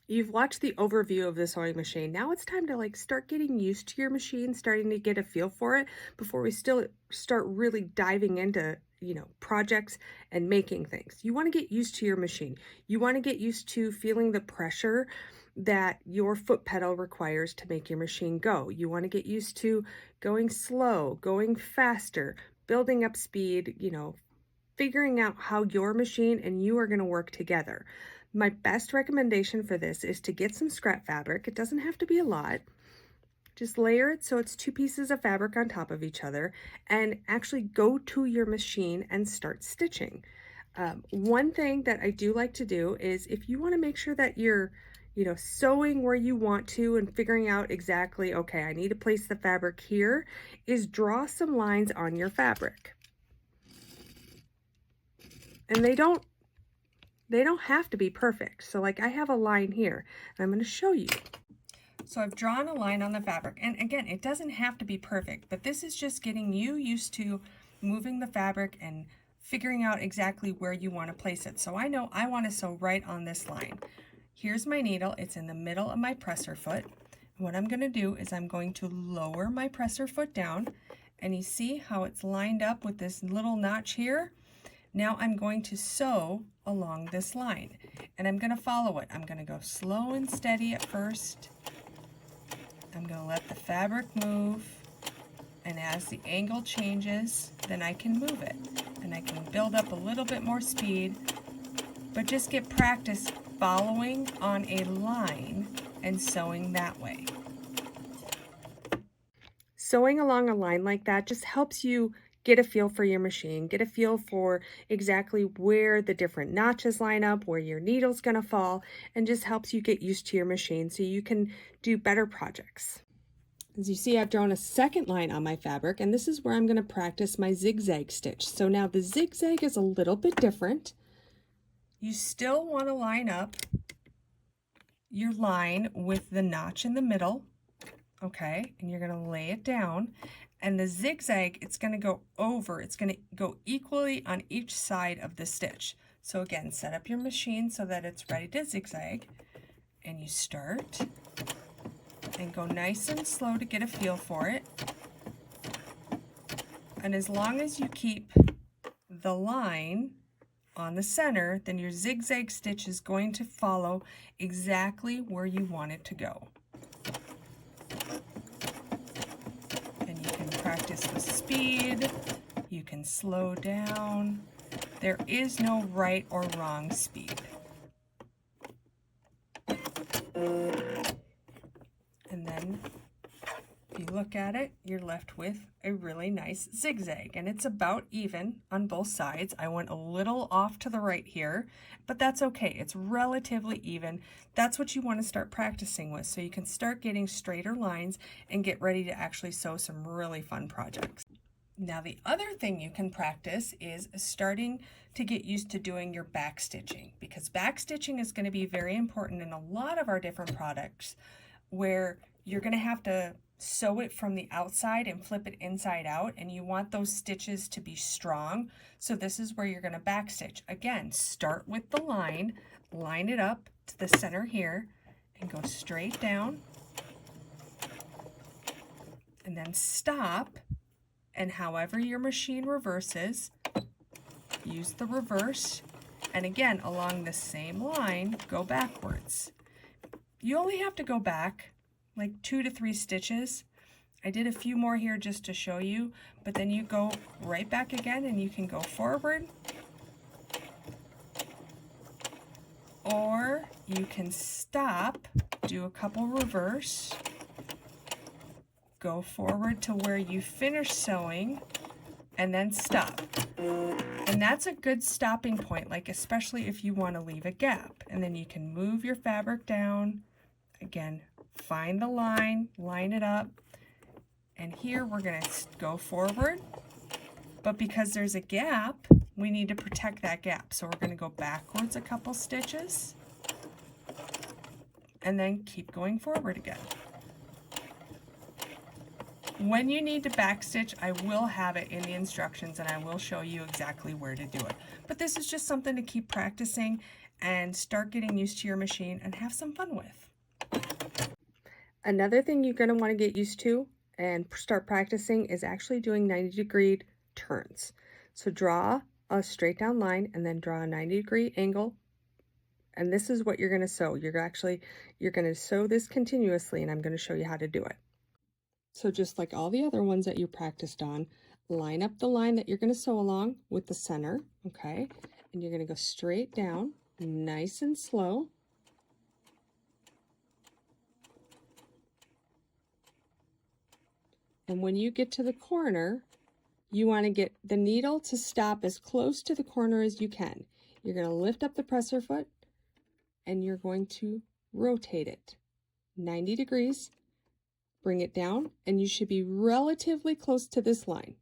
You've watched the overview of the sewing machine. Now it's time to start getting used to your machine, starting to get a feel for it before we still start really diving into, projects and making things. You want to get used to your machine. You want to get used to feeling the pressure that your foot pedal requires to make your machine go. You want to get used to going slow, going faster, building up speed, figuring out how your machine and you are going to work together. My best recommendation for this is to get some scrap fabric. It doesn't have to be a lot. Just layer it so it's two pieces of fabric on top of each other and actually go to your machine and start stitching. One thing that I do like to do is if you want to make sure that you're sewing where you want to and figuring out exactly, okay, I need to place the fabric here, is draw some lines on your fabric. And they don't have to be perfect. So like I have a line here and I'm going to show you. So I've drawn a line on the fabric, and again, it doesn't have to be perfect, but this is just getting you used to moving the fabric and figuring out exactly where you want to place it. So I know I want to sew right on this line. Here's my needle. It's in the middle of my presser foot. What I'm going to do is I'm going to lower my presser foot down, and you see how it's lined up with this little notch here? Now I'm going to sew along this line, and I'm going to follow it. I'm going to go slow and steady at first. I'm going to let the fabric move, and as the angle changes, then I can move it, and I can build up a little bit more speed, but just get practice following on a line and sewing that way. Sewing along a line like that just helps you get a feel for your machine, get a feel for exactly where the different notches line up, where your needle's gonna fall, and just helps you get used to your machine so you can do better projects. As you see, I've drawn a second line on my fabric, and this is where I'm gonna practice my zigzag stitch. So now the zigzag is a little bit different. You still wanna line up your line with the notch in the middle, okay? And you're gonna lay it down. And the zigzag, it's going to go over, it's going to go equally on each side of the stitch. So again, set up your machine so that it's ready to zigzag, and you start and go nice and slow to get a feel for it. And as long as you keep the line on the center, then your zigzag stitch is going to follow exactly where you want it to go. Practice with speed, you can slow down. There is no right or wrong speed. And then if you look at it, you're left with a really nice zigzag, and it's about even on both sides. I went a little off to the right here, but that's okay. It's relatively even. That's what you want to start practicing with, so you can start getting straighter lines and get ready to actually sew some really fun projects. Now the other thing you can practice is starting to get used to doing your back stitching, because back stitching is going to be very important in a lot of our different products where you're going to have to sew it from the outside and flip it inside out, and you want those stitches to be strong. So this is where you're going to back stitch. Again, start with the line it up to the center here, and go straight down, and then stop, and however your machine reverses, use the reverse, and again along the same line go backwards. You only have to go back like 2 to 3 stitches. I did a few more here just to show you, but then you go right back again, and you can go forward, or you can stop, do a couple reverse, go forward to where you finish sewing, and then stop. And that's a good stopping point, like especially if you want to leave a gap. And then you can move your fabric down. Again, find the line it up, and here we're going to go forward, but because there's a gap, we need to protect that gap. So we're going to go backwards a couple stitches, and then keep going forward again. When you need to backstitch, I will have it in the instructions, and I will show you exactly where to do it. But this is just something to keep practicing and start getting used to your machine and have some fun with. Another thing you're going to want to get used to and start practicing is actually doing 90-degree turns. So draw a straight down line and then draw a 90-degree angle. And this is what you're going to sew. You're going to sew this continuously, and I'm going to show you how to do it. So just like all the other ones that you practiced on, line up the line that you're going to sew along with the center, okay? And you're going to go straight down, nice and slow. And when you get to the corner, you want to get the needle to stop as close to the corner as you can. You're going to lift up the presser foot and you're going to rotate it 90 degrees, bring it down, and you should be relatively close to this line.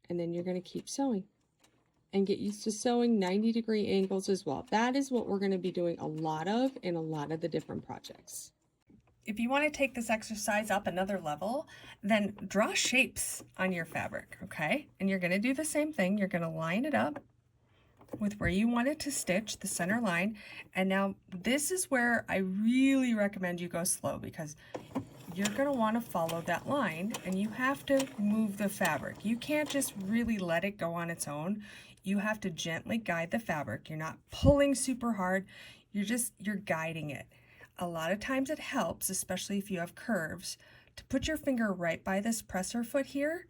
And then you're going to keep sewing and get used to sewing 90-degree angles as well. That is what we're going to be doing a lot of in a lot of the different projects. If you want to take this exercise up another level, then draw shapes on your fabric, okay? And you're going to do the same thing. You're going to line it up with where you want it to stitch, the center line. And now this is where I really recommend you go slow, because you're going to want to follow that line and you have to move the fabric. You can't just really let it go on its own. You have to gently guide the fabric. You're not pulling super hard. You're guiding it. A lot of times it helps, especially if you have curves, to put your finger right by this presser foot here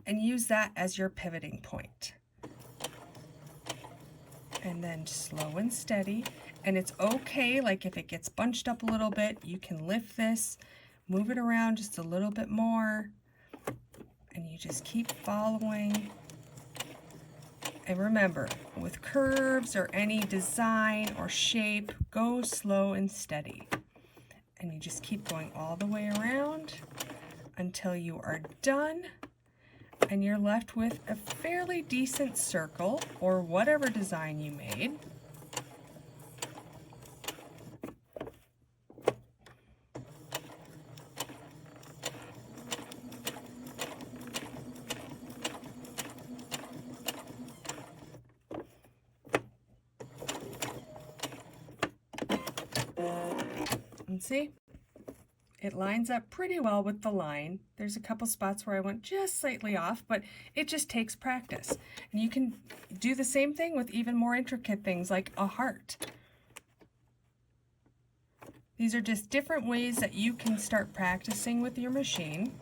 and use that as your pivoting point. And then slow and steady. And it's okay, like if it gets bunched up a little bit, you can lift this, move it around just a little bit more, and you just keep following. And remember, with curves or any design or shape, go slow and steady. And you just keep going all the way around until you are done and you're left with a fairly decent circle or whatever design you made. And see, it lines up pretty well with the line. There's a couple spots where I went just slightly off, but it just takes practice. And you can do the same thing with even more intricate things like a heart. These are just different ways that you can start practicing with your machine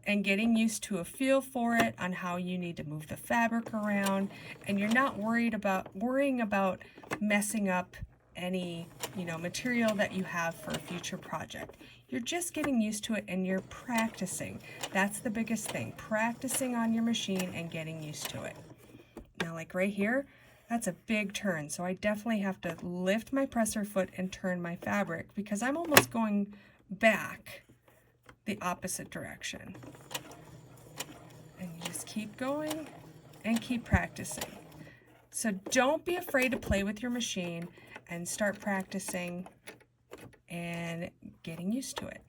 and getting used to a feel for it on how you need to move the fabric around, and you're not worrying about messing up any material that you have for a future project. You're just getting used to it and you're practicing. That's the biggest thing, practicing on your machine and getting used to it. Now, like right here, that's a big turn, so I definitely have to lift my presser foot and turn my fabric because I'm almost going back the opposite direction. And you just keep going and keep practicing. So don't be afraid to play with your machine and start practicing and getting used to it.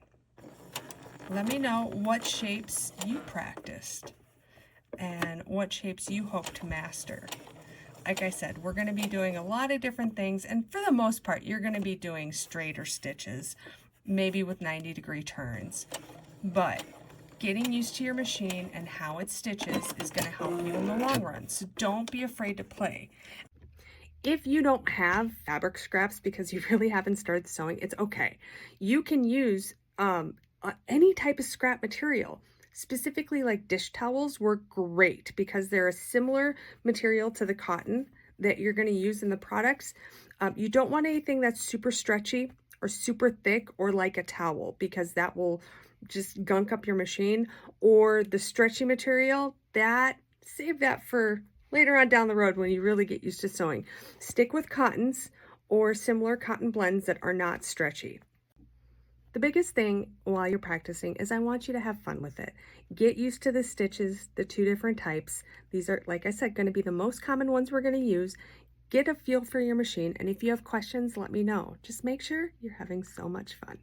Let me know what shapes you practiced and what shapes you hope to master. Like I said, we're going to be doing a lot of different things, and for the most part, you're going to be doing straighter stitches, maybe with 90-degree turns. But getting used to your machine and how it stitches is going to help you in the long run. So don't be afraid to play. If you don't have fabric scraps because you really haven't started sewing, it's okay. You can use any type of scrap material. Specifically, like dish towels work great because they're a similar material to the cotton that you're going to use in the products. You don't want anything that's super stretchy or super thick or like a towel, because that will just gunk up your machine. Or the stretchy material, save that for later on down the road when you really get used to sewing. Stick with cottons or similar cotton blends that are not stretchy. The biggest thing while you're practicing is I want you to have fun with it. Get used to the stitches, the two different types. These are, like I said, going to be the most common ones we're going to use. Get a feel for your machine, and if you have questions, let me know. Just make sure you're having so much fun.